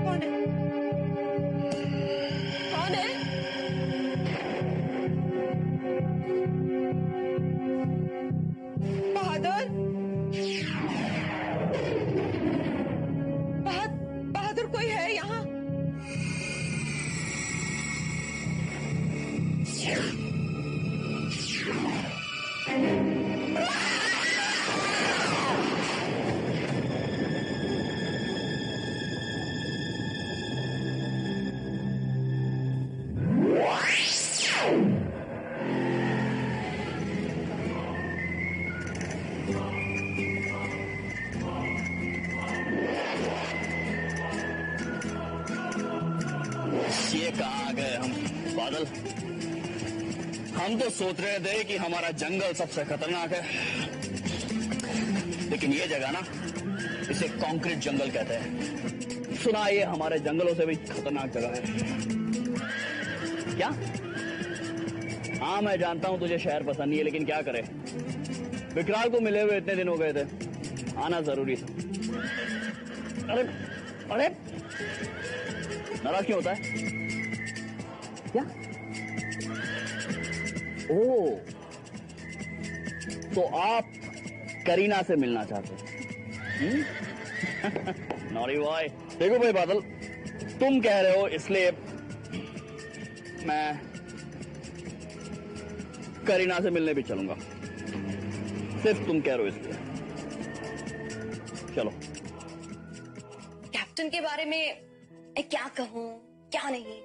कौन है? कौन है? बहादुर, बहादुर कोई है यहाँ? ये कहाँ आ गए हम बादल? हम तो सोच रहे थे कि हमारा जंगल सबसे खतरनाक है, लेकिन ये जगह ना, इसे कंक्रीट जंगल कहते हैं। सुना ये हमारे जंगलों से भी खतरनाक जगह है। क्या? हाँ मैं जानता हूं तुझे शहर पसंद नहीं है, लेकिन क्या करे, विकराल को मिले हुए इतने दिन हो गए थे, आना जरूरी था। अरे अरे नाराज क्यों होता है? क्या? ओह, तो आप करीना से मिलना चाहते हैं? नॉरी बॉय। देखो भाई बादल, तुम कह रहे हो इसलिए मैं करीना से मिलने भी चलूंगा। सिर्फ तुम कह रहे हो इसलिए। चलो। कैप्टन के बारे में मैं क्या कहूं क्या नहीं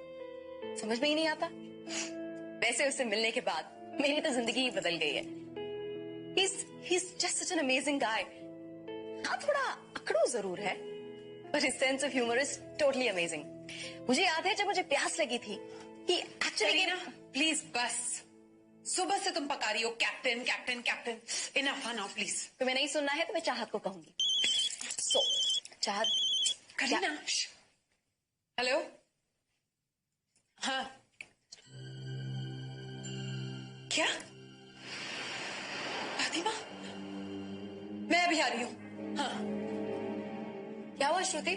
समझ में ही नहीं आता। वैसे उससे मिलने के बाद मेरी तो जिंदगी ही बदल गई है। He's just such an amazing guy. हाँ थोड़ा अकड़ू जरूर है, but his sense of humor is totally amazing. मुझे याद है जब मुझे प्यास लगी थी कि एक्चुअली ना प्लीज बस, सुबह से तुम पका रही हो captain captain captain. Enough now please. तुम्हें नहीं सुनना है तो मैं चाहत को कहूंगी। सो चाहत करीना। हेलो। हाँ क्या? फातिमा, मैं अभी आ रही हूँ। हाँ क्या हुआ श्रुति?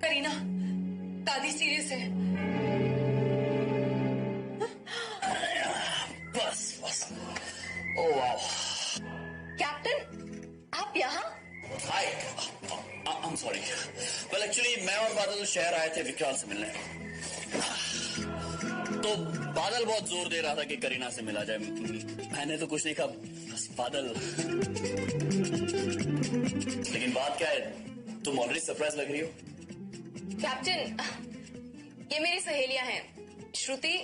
करीना, दादी सीरियस है। बस बस। ओ वाह। कैप्टन आप यहाँ? हाय, I'm sorry. Well, actually, मैं और बादल शहर आए थे विकराल से मिलने। तो बादल बहुत जोर दे रहा था कि करीना से मिला जाए। मैंने तो कुछ नहीं कहा, बस बादल। लेकिन बात क्या है, तुम ऑलरेडी सरप्राइज लग रही हो। कैप्टन, ये मेरी सहेलियां हैं, श्रुति।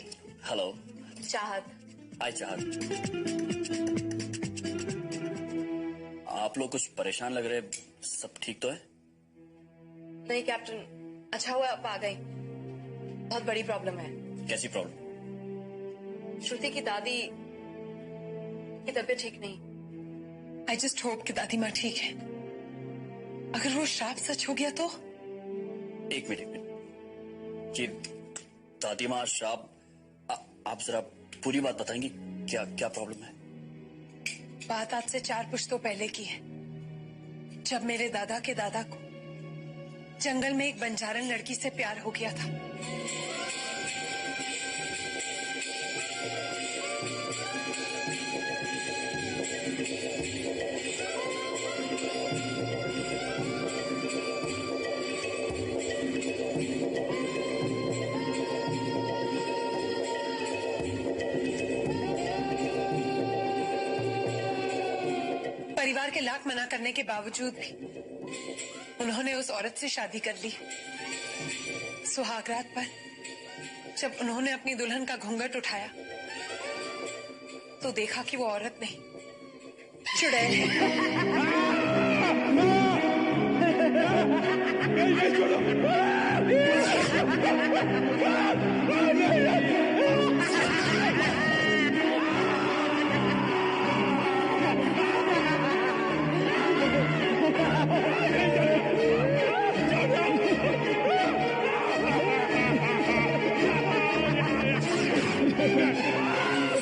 हेलो। चाहत। हाय चाहत। आप लोग कुछ परेशान लग रहे, सब ठीक तो है? नहीं कैप्टन, अच्छा हुआ आप आ गई। बहुत बड़ी प्रॉब्लम है। कैसी प्रॉब्लम? श्रुति की दादी की तबीयत ठीक नहीं। आई जस्ट होप कि दादी माँ ठीक है। अगर वो श्राप सच हो गया तो? एक मिनट कि दादी माँ श्राप, आप जरा पूरी बात बताएंगी, क्या क्या प्रॉब्लम है? बात आज से 4 पुश्तों पहले की है, जब मेरे दादा के दादा को जंगल में एक बंजारन लड़की से प्यार हो गया था। परिवार के लाख मना करने के बावजूद भी उन्होंने उस औरत से शादी कर ली। सुहागरात पर जब उन्होंने अपनी दुल्हन का घूंघट उठाया तो देखा कि वो औरत नहीं, चुड़ैल है।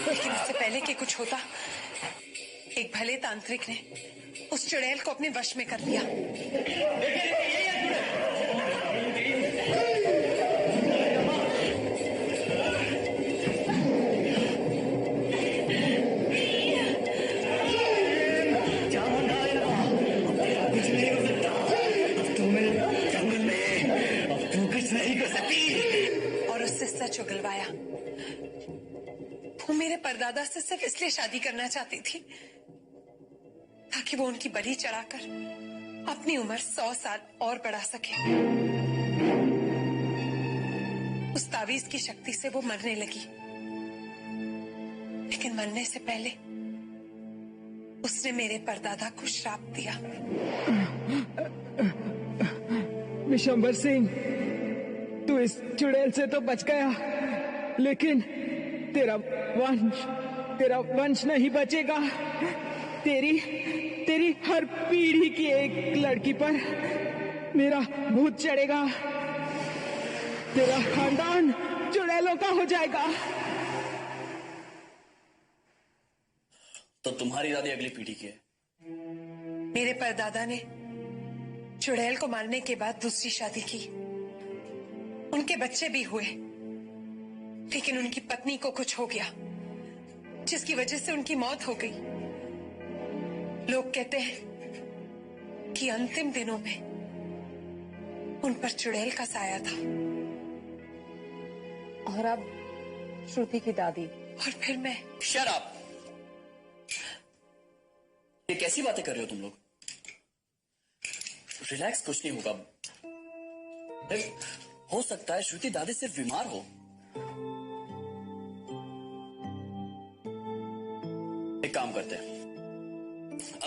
लेकिन इससे पहले कि कुछ होता, एक भले तांत्रिक ने उस चुड़ैल को अपने वश में कर लिया। और उससे सच उगलवाया। वो मेरे परदादा से सिर्फ इसलिए शादी करना चाहती थी ताकि वो उनकी बलि चढ़ाकर अपनी उम्र 100 साल और बढ़ा सके। उस तावीज की शक्ति से वो मरने लगी, लेकिन मरने से पहले उसने मेरे परदादा को श्राप दिया। विशंबर सिंह, तू इस चुड़ैल से तो बच गया, लेकिन तेरा वंश नहीं बचेगा। तेरी हर पीढ़ी की एक लड़की पर मेरा भूत चढ़ेगा। तेरा खानदान चुड़ैलों का हो जाएगा। तो तुम्हारी दादी अगली पीढ़ी की है? मेरे परदादा ने चुड़ैल को मारने के बाद दूसरी शादी की। उनके बच्चे भी हुए, लेकिन उनकी पत्नी को कुछ हो गया जिसकी वजह से उनकी मौत हो गई। लोग कहते हैं कि अंतिम दिनों में उन पर चुड़ैल का साया था। और अब श्रुति की दादी। और फिर मैं। Shut up! ये कैसी बातें कर रहे हो तुम लोग? रिलैक्स, कुछ नहीं होगा। हो सकता है श्रुति दादी सिर्फ बीमार हो। एक काम करते हैं,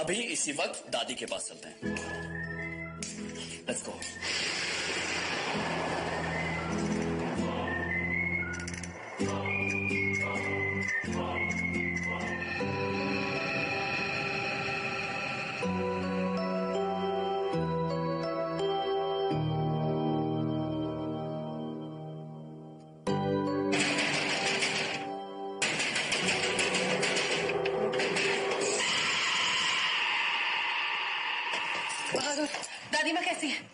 अभी इसी वक्त दादी के पास चलते हैं। Let's go. बहादुर, दादी माँ कैसी है?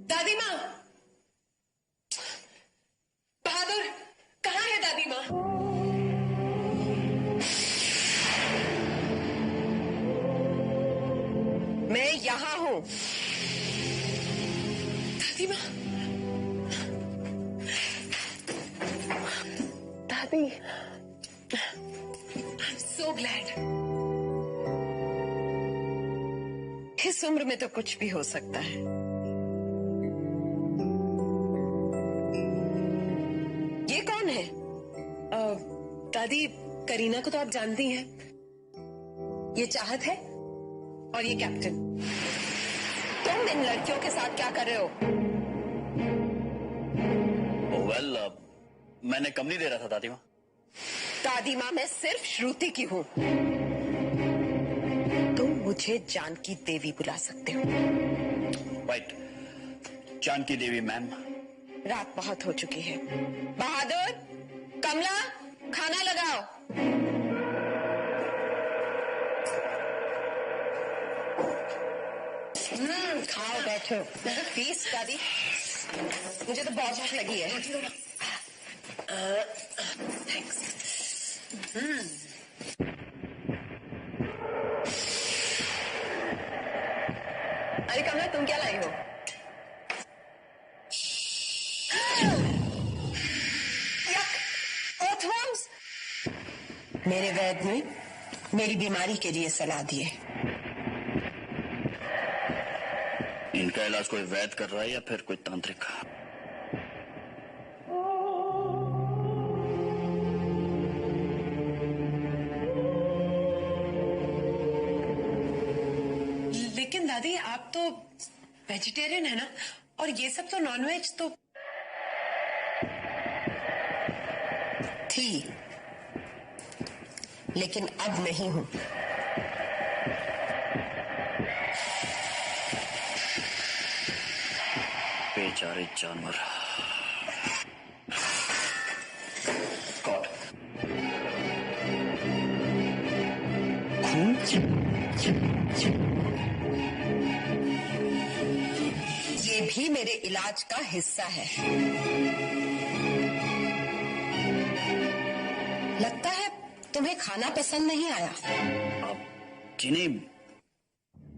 दादी माँ, बहादुर कहाँ है दादी माँ? मैं यहाँ हूँ। दादी माँ, दादी, I'm so glad. इस उम्र में तो कुछ भी हो सकता है। ये कौन है? दादी, करीना को तो आप जानती हैं। ये चाहत है और ये कैप्टन। तुम इन लड़कियों के साथ क्या कर रहे हो? वेल, मैंने कम नहीं दे रहा था दादी माँ। दादी माँ, मैं सिर्फ श्रुति की हूँ। तुम मुझे जानकी देवी बुला सकते हो। राइट, जानकी देवी मैम। रात बहुत हो चुकी है। बहादुर, कमला, खाना लगाओ। खाओ, बैठो। प्लीज दादी, मुझे तो बहुत भूख लगी है। थैंक्स। अरे कमला, तुम क्या लाई हो? Earthworms! मेरे वैद्य ने मेरी बीमारी के लिए सलाह दी है। इनका इलाज कोई वैद्य कर रहा है या फिर कोई तांत्रिक? दादी आप तो वेजिटेरियन है ना, और ये सब तो नॉनवेज तो थी, लेकिन अब नहीं हूं। बेचारे जानवर। गॉड। ये भी मेरे इलाज का हिस्सा है। लगता है तुम्हें खाना पसंद नहीं आया। जिन्हें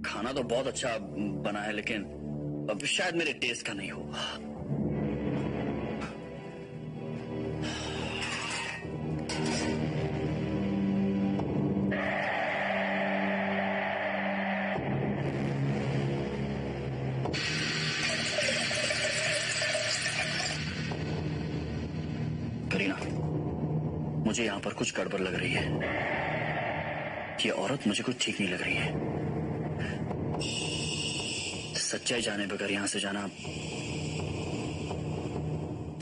खाना तो बहुत अच्छा बना है, लेकिन अब शायद मेरे टेस्ट का नहीं होगा। करीना, मुझे यहां पर कुछ गड़बड़ लग रही है। ये औरत मुझे कुछ ठीक नहीं लग रही है। सच्चाई जाने बगैर यहां से जाना।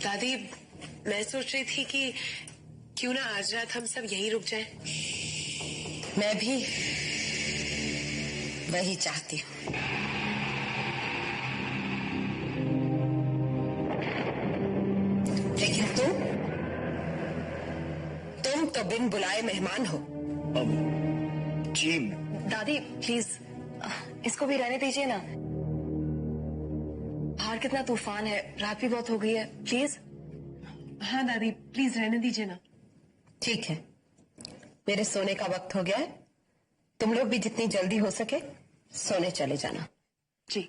दादी मैं सोच रही थी कि क्यों ना आज रात हम सब यहीं रुक जाएं। मैं भी वही चाहती हूँ। लेकिन तुम तो बिन बुलाए मेहमान हो। जी दादी प्लीज इसको भी रहने दीजिए ना। बाहर कितना तूफान है, रात भी बहुत हो गई है। प्लीज। हाँ दादी प्लीज रहने दीजिए ना। ठीक है, मेरे सोने का वक्त हो गया है। तुम लोग भी जितनी जल्दी हो सके सोने चले जाना। जी।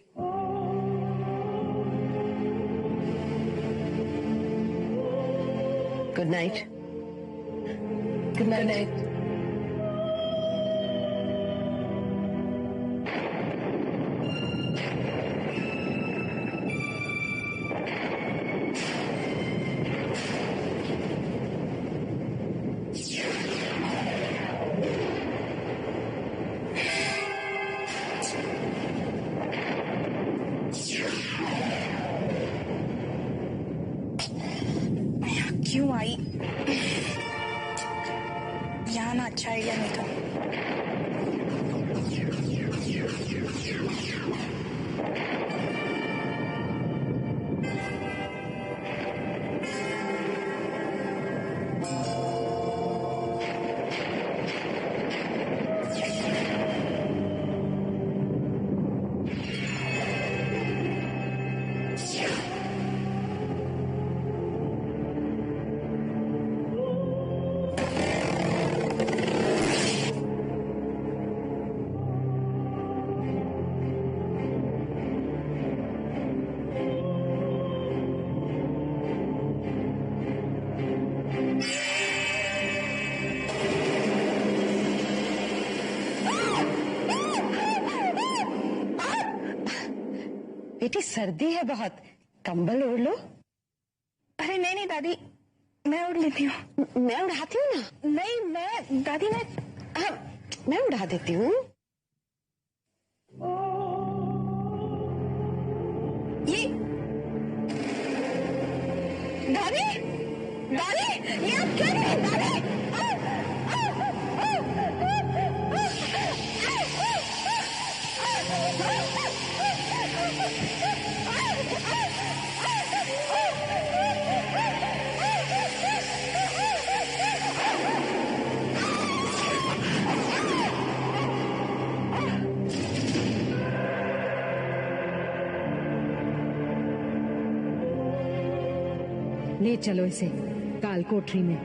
Good night. Good night. क्यों आई? यहाँ ना अच्छा आइडिया नहीं था। बेटी सर्दी है बहुत, कंबल ओढ़ लो। अरे नहीं नहीं दादी, मैं उड़ लेती हूँ। मैं उड़ाती हूँ ना। नहीं मैं दादी मैं उड़ा देती हूँ। ये दादी दादी ये आप क्या कर रहे हैं दादी? ले चलो इसे काल कोठरी में।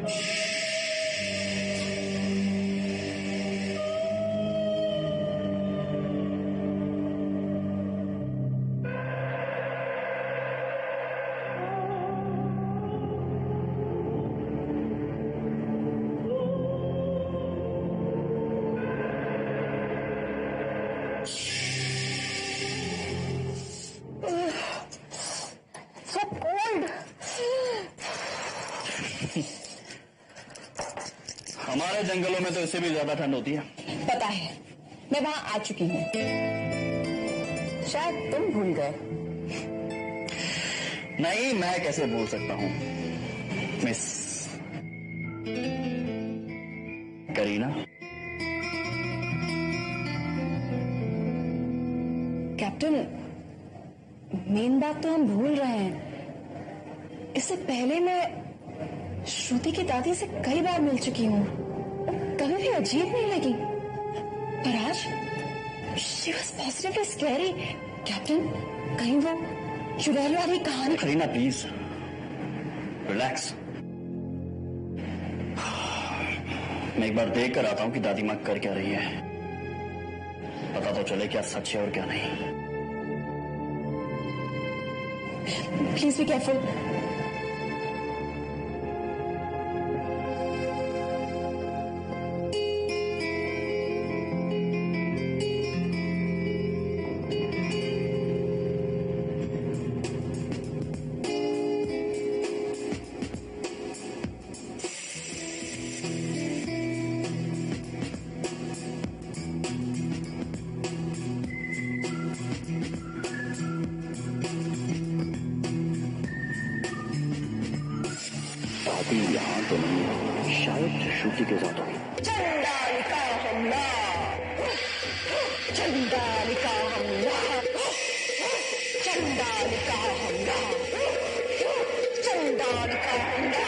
हमारे जंगलों में तो इससे भी ज्यादा ठंड होती है। पता है, मैं वहां आ चुकी हूँ। शायद तुम भूल गए। नहीं, मैं कैसे भूल सकता हूं मिस करीना। कैप्टन, मेन बात तो हम भूल रहे हैं। इससे पहले मैं श्रुति की दादी से कई बार मिल चुकी हूँ, कभी भी अजीब नहीं लगी। पर आज she was positively scary. Captain, कहीं वो चुड़ैल वाली कहानी। Kareena please relax. मैं एक बार देख कर आता हूं कि दादी माँ कर क्या रही है, पता तो चले क्या सच है और क्या नहीं। Please be careful. दादी यहाँ तो नहीं है, शायद श्रुति के साथ होगी। चंडालिका हमला, चंडालिका हमला, चंडालिका हमला, चंडालिका हमला।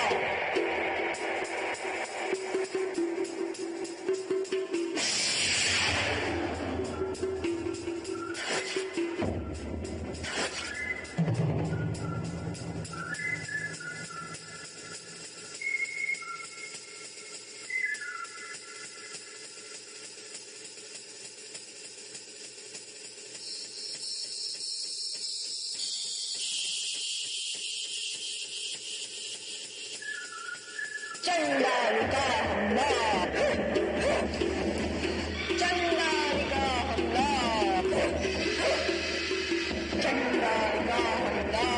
चंडालिका हमला, चंडालिका हमला, चंडालिका हमला।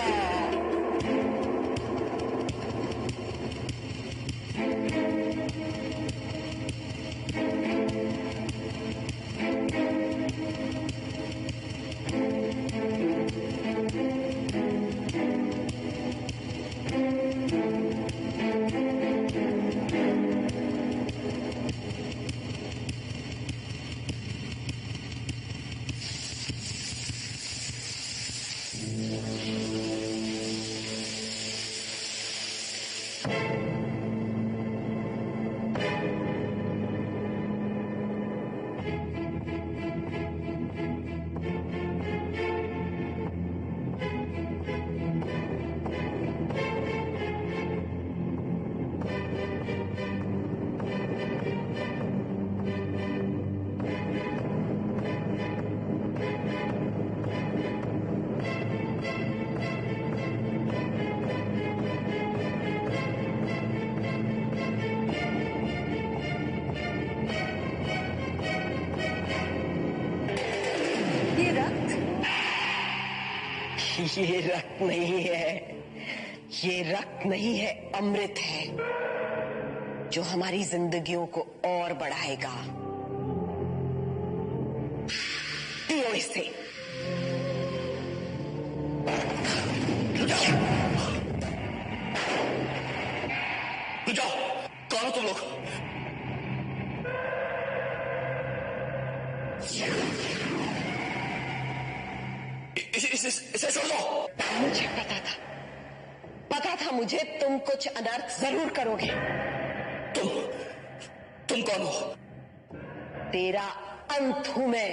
ये रक्त नहीं है, ये रक्त नहीं है, अमृत है जो हमारी जिंदगियों को और बढ़ाएगा। पियो इसे। जाओ, कौन हो तुम लोग? इसे छोड़ दो। मुझे पता था मुझे तुम कुछ अनर्थ जरूर करोगे। तुम कौन हो? तेरा अंत हूं मैं।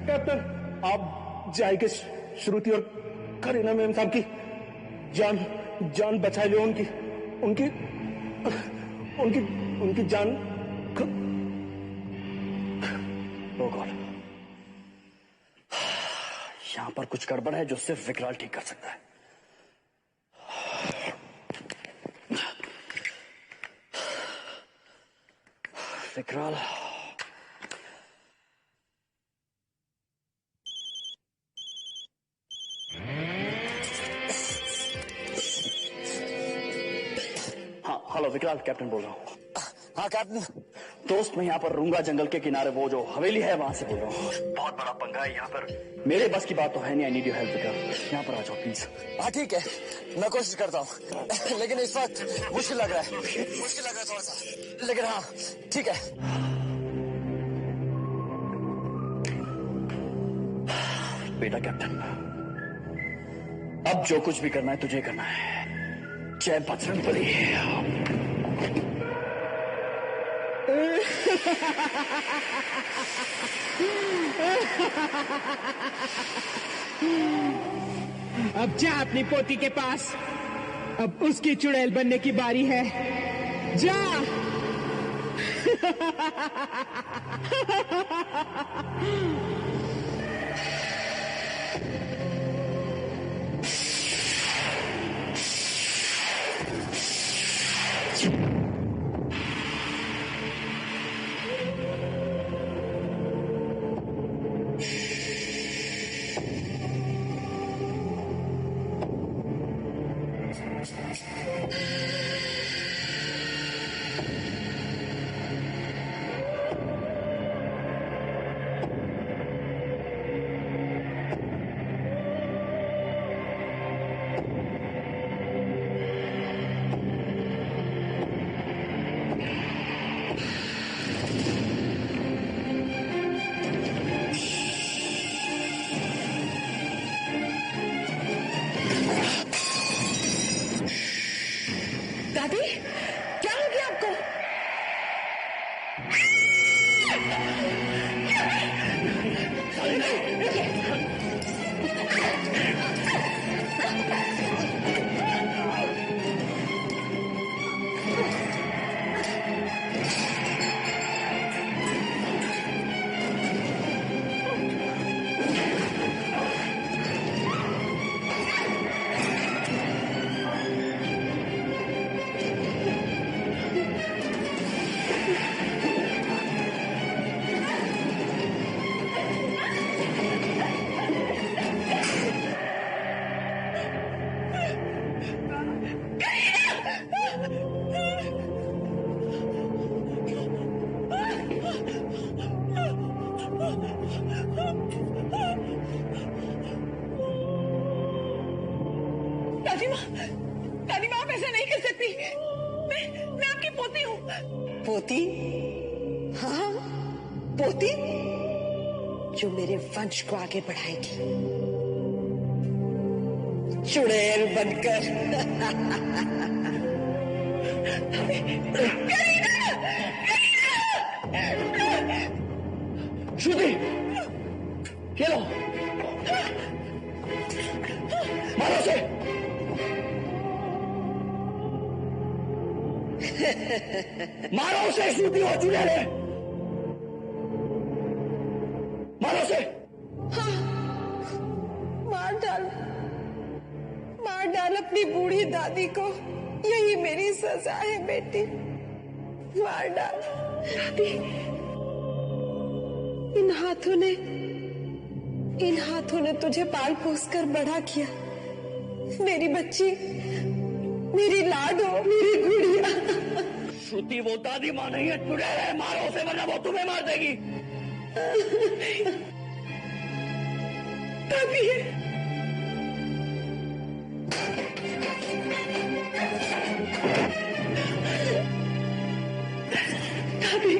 कैप्टन, आप जाएंगे श्रुति और करीना मैम साहब की जान बचा लो। उनकी जान। ओ गॉड, यहां पर कुछ गड़बड़ है जो सिर्फ विकराल ठीक कर सकता है। विकराल, हाँ हेलो विकराल, कैप्टन बोल रहा हूँ। हाँ कैप्टन। दोस्त, मैं यहाँ पर रूंगा जंगल के किनारे वो जो हवेली है वहां से बोल रहा हूँ। बहुत बड़ा पंगा है यहाँ पर, मेरे बस की बात तो है नहीं। आई नीड योर हेल्प विकराल, यहाँ पर आ जाओ प्लीज। हाँ ठीक है, मैं कोशिश करता हूँ, लेकिन इस वक्त मुश्किल लग रहा है थोड़ा सा, लेकिन हाँ ठीक है। बेटा कैप्टन, अब जो कुछ भी करना है तुझे करना है। जय बजरंगबली। अब जा अपनी पोती के पास, अब उसकी चुड़ैल बनने की बारी है। जा। दादी, क्या हो गया आपको? दादी माँ, आप ऐसा नहीं कर सकती। मैं आपकी पोती हूँ। पोती? हाँ, पोती जो मेरे वंश को आगे बढ़ाएगी, चुड़ैल बनकर। श्रुति, खेलो, मारो उसे। मारो उसे, श्रुति हो चुड़ैल है, मारो उसे। अपनी बूढ़ी दादी को यही मेरी सजा है बेटी, मार डाल। दादी, इन हाथों ने तुझे पाल पोस कर बड़ा किया। मेरी बच्ची, मेरी लाडो, मेरी गुड़िया। श्रुति वो दादी माँ नहीं है, चुड़ैल है, मारो उसे वरना वो तुम्हें मार देगी। दादी, दादी, दादी,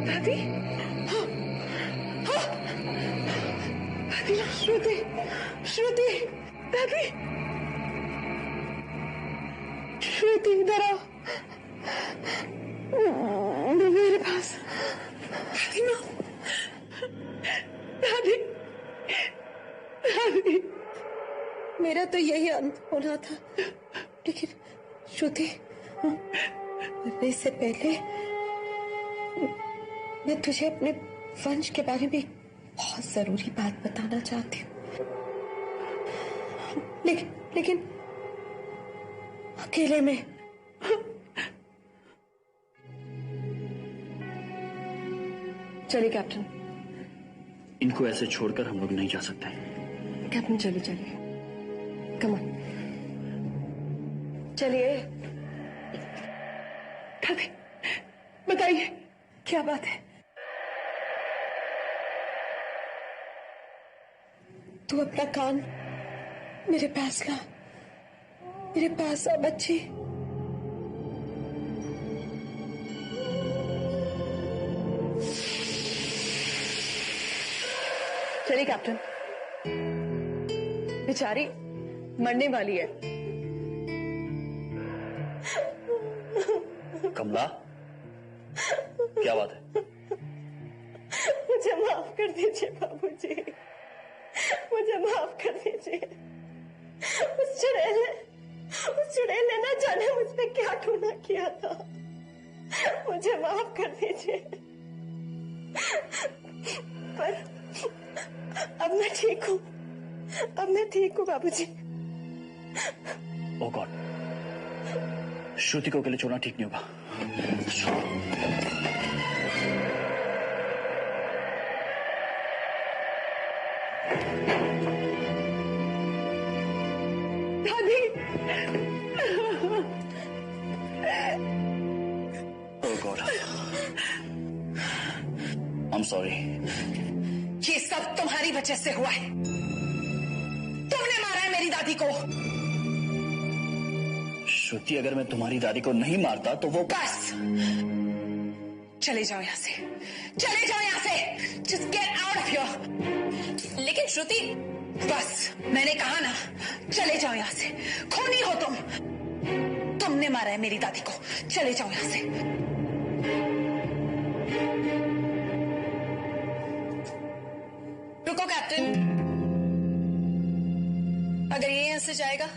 दादी, श्रुति, श्रुति, दादी, श्रुति इधर आओ, मेरे पास। दादी माँ, दादी, दादी, मेरा तो यही अंत होना था, लेकिन श्रुति, मरने से पहले मैं तुझे अपने वंश के बारे में बहुत जरूरी बात बताना चाहती हूँ, लेकिन अकेले में। चलिए कैप्टन। इनको ऐसे छोड़कर हम लोग नहीं जा सकते। कैप्टन चलिए, चलिए, कम ऑन, चलिए। दादी, बताइए क्या बात है? तू अपना कान मेरे पास ला, मेरे पास आ बच्ची। चलिए कैप्टन, बेचारी मरने वाली है। कमला, क्या बात है? मुझे माफ कर दीजिए बाबूजी, मुझे माफ कर दीजिए। उस चुड़ैल ने ना जाने मुझ पे क्या टूना किया था। मुझे माफ कर दीजिए। पर अब मैं ठीक हूँ, अब मैं ठीक हूँ बाबूजी। ओह गॉड, श्रुति को अकेले छोड़ना ठीक नहीं होगा। दादी, ओह गॉड, आई एम सॉरी। ये सब तुम्हारी वजह से हुआ है। तुमने मारा है मेरी दादी को। श्रुति, अगर मैं तुम्हारी दादी को नहीं मारता तो वो। बस, चले जाओ यहाँ से, चले जाओ यहाँ से। Just get out of here। लेकिन श्रुति, बस, मैंने कहा ना, चले जाओ यहाँ से। खूनी हो तुम। तुमने मारा है मेरी दादी को। चले जाओ यहाँ से। रुको कैप्टन, अगर ये यहाँ से जाएगा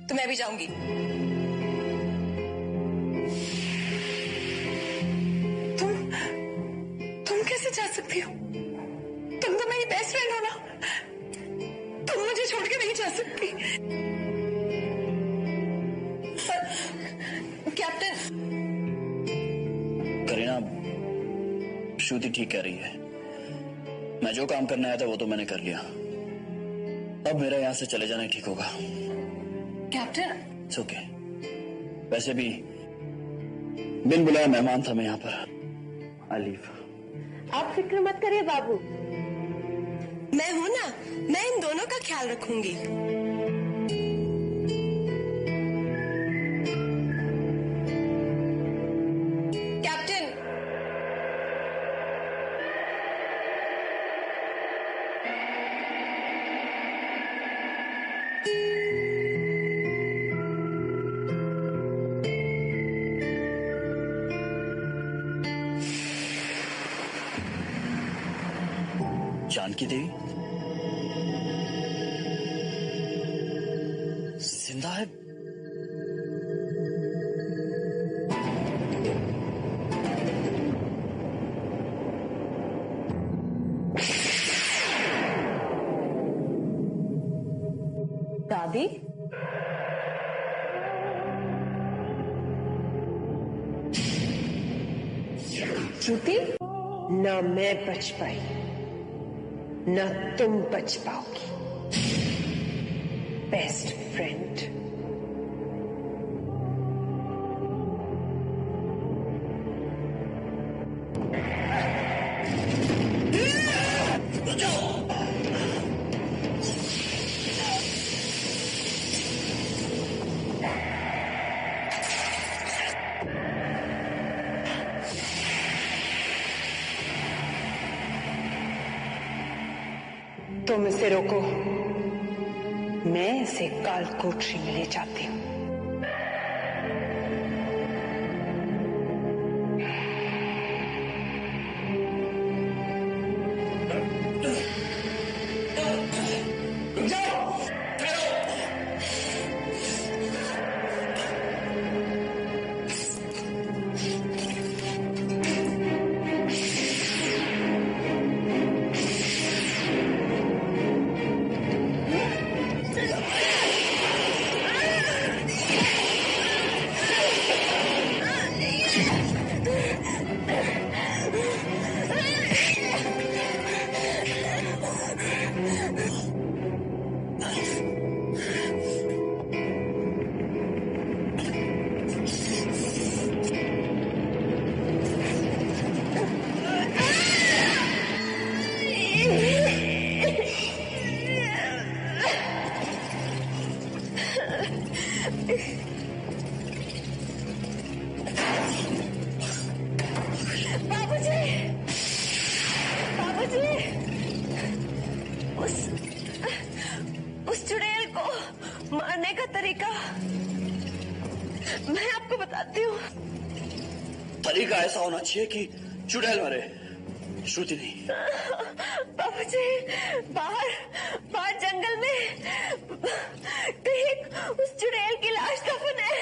तो मैं भी जाऊंगी। तुम कैसे जा सकती हो? तुम तो मेरी बेस्ट फ्रेंड हो ना। तुम मुझे छोड़ के नहीं जा सकती। कैप्टन, करीना, श्रुति ठीक कह रही है। मैं जो काम करने आया था वो तो मैंने कर लिया। अब मेरा यहाँ से चले जाना ठीक होगा। Captain, it's okay. वैसे भी बिन बुलाया मेहमान था मैं यहाँ पर। I leave. आप फिक्र मत करिए बाबू, मैं हूं ना, मैं इन दोनों का ख्याल रखूंगी। कैप्टन, जानकी देवी जिंदा है? दादी, श्रुति, ना मैं बच पाई, ना तुम बच पाओगी। Best friend. तुम इसे रोको, मैं इसे कालकोठरी में ले जाती हूँ। उस चुड़ैल को मारने का तरीका मैं आपको बताती हूँ। तरीका ऐसा होना चाहिए कि चुड़ैल मरे, श्रुति नहीं। बाबूजी, बाहर बाहर जंगल में कहीं उस चुड़ैल की लाश दफन है।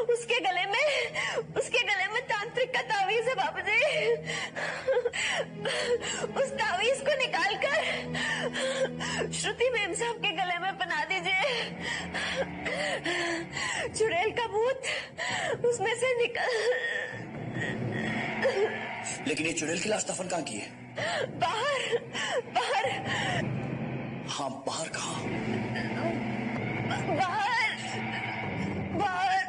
उसके गले में तांत्रिक का तावीज है बाबूजी। उस तावीज को निकालकर श्रुति मेम साहब के गले में बना दीजिए। चुड़ैल का भूत उसमें से निकल। लेकिन ये चुड़ैल की लाश दफन कहाँ की है? बाहर बाहर। हाँ, बाहर कहाँ? बाहर बाहर।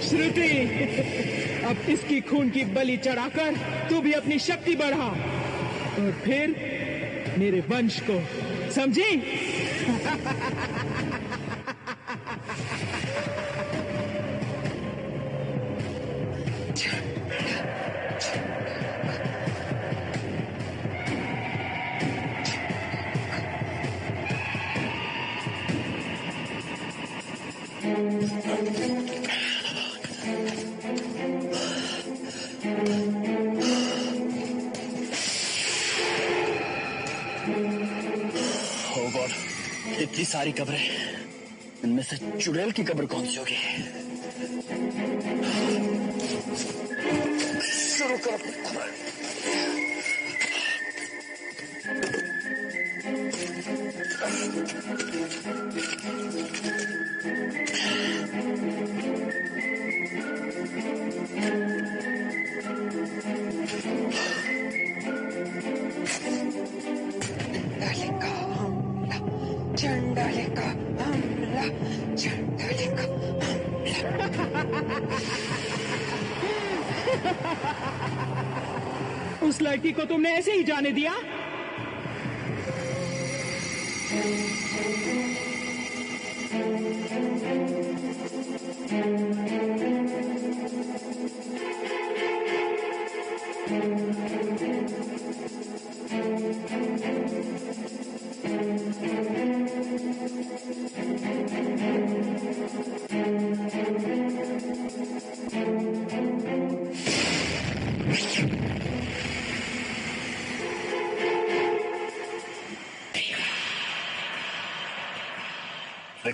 श्रुति, अब इसकी खून की बलि चढ़ाकर तू भी अपनी शक्ति बढ़ा और फिर मेरे वंश को, समझी? Oh God, इतनी सारी कब्रें, इनमें से चुड़ैल की कब्र कौन सी होगी? शुरू करो। चंडालिका हमला, चंडालिका हमला। उस लड़की को तुमने ऐसे ही जाने दिया?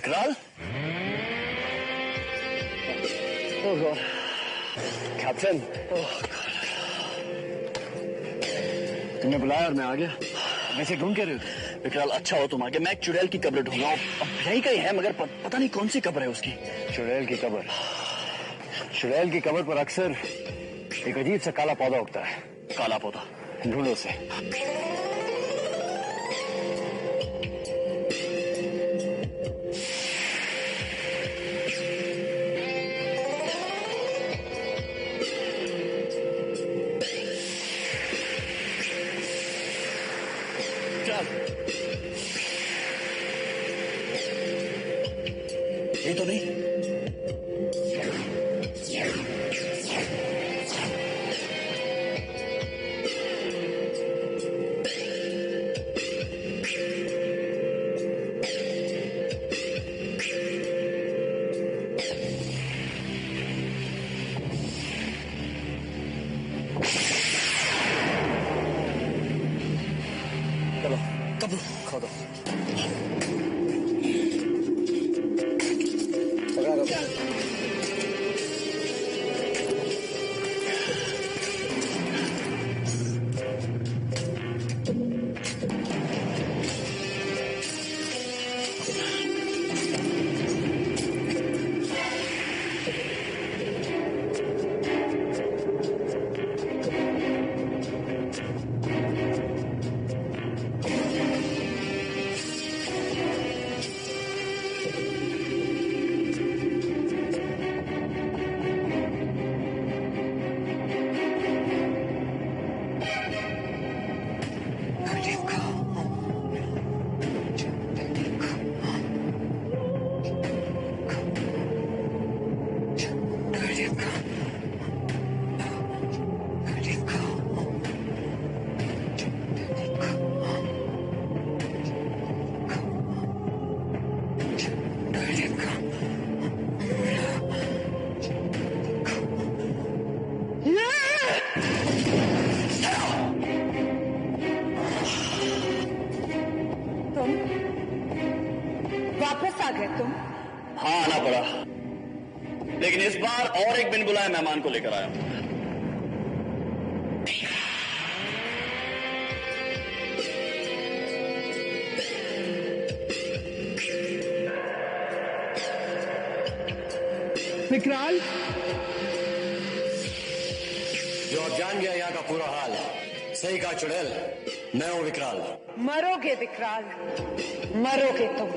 विकराल? ओह गॉड, कैप्टन, तुमने बुलाया और मैं आ गया। वैसे ढूंढ के रहे हो? विकराल अच्छा हो तुम आगे, मैं एक चुड़ैल की कब्र ढूंढ रहा हूँ। अब यही कहीं है मगर पता नहीं कौन सी कब्र है उसकी। चुड़ैल की कब्र? चुड़ैल की कब्र पर अक्सर एक अजीब सा काला पौधा उगता है। काला पौधा? ढूंढो उसे। ये तो नहीं। चलो कब्र खोदो। वापस आ गए तुम? हाँ आना पड़ा, लेकिन इस बार और एक बिन बुलाए मेहमान को लेकर आया हूं। विकराल, जो अब जान गया यहाँ का पूरा हाल। सही कहा चुड़ैल, मैं हूँ विकराल। मरोगे विकराल, मरोगे तुम।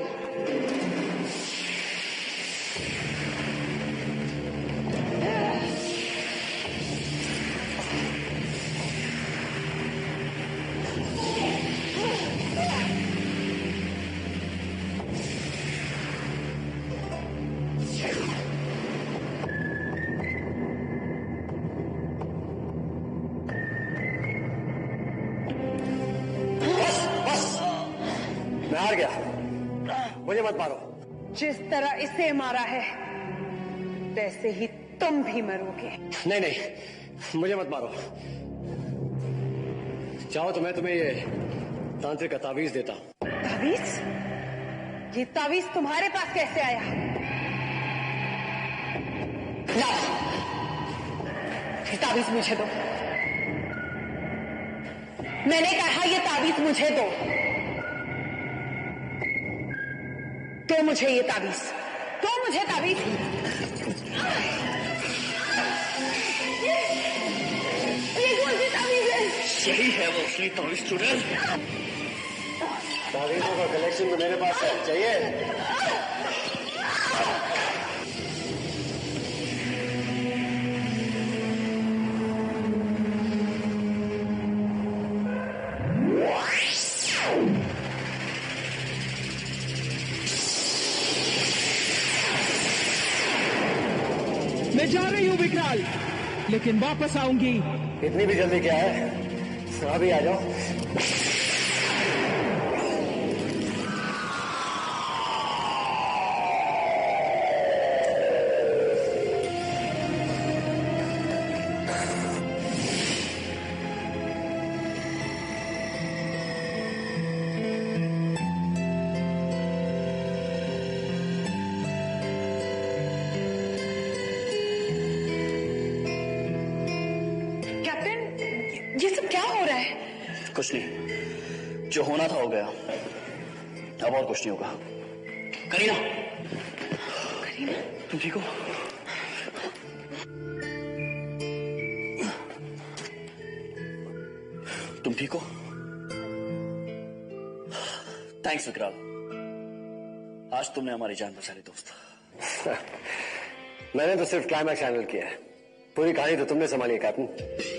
मैं हार गया, मुझे मत मारो। जिस तरह इसे मारा है वैसे ही तुम भी मरोगे। नहीं नहीं, मुझे मत मारो। चाहो तो मैं तुम्हें ये तांत्रिक का तावीज देता हूं। तावीज? ये तावीज तुम्हारे पास कैसे आया? लाओ, ये तावीज मुझे दो। मैंने कहा ये तावीज मुझे दो। दो मुझे ये तावीज, दो मुझे तावीज। ये कौन सी तावीज है? यही है वो असली तावीज चुड़ैल। तावीजों का कलेक्शन तो मेरे पास है, चाहिए? मैं जा रही हूँ विकराल, लेकिन वापस आऊंगी। इतनी भी जल्दी क्या है, अभी आ जाओ। हो रहा है? कुछ नहीं, जो होना था हो गया, अब और कुछ नहीं होगा। करीना, करीना, तुम ठीक हो? तुम ठीक हो? थैंक्स विकराल, आज तुमने हमारी जान बचा ली दोस्त। मैंने तो सिर्फ क्लाइमैक्स हैंडल किया है, पूरी कहानी तो तुमने संभाली है कैप्टन।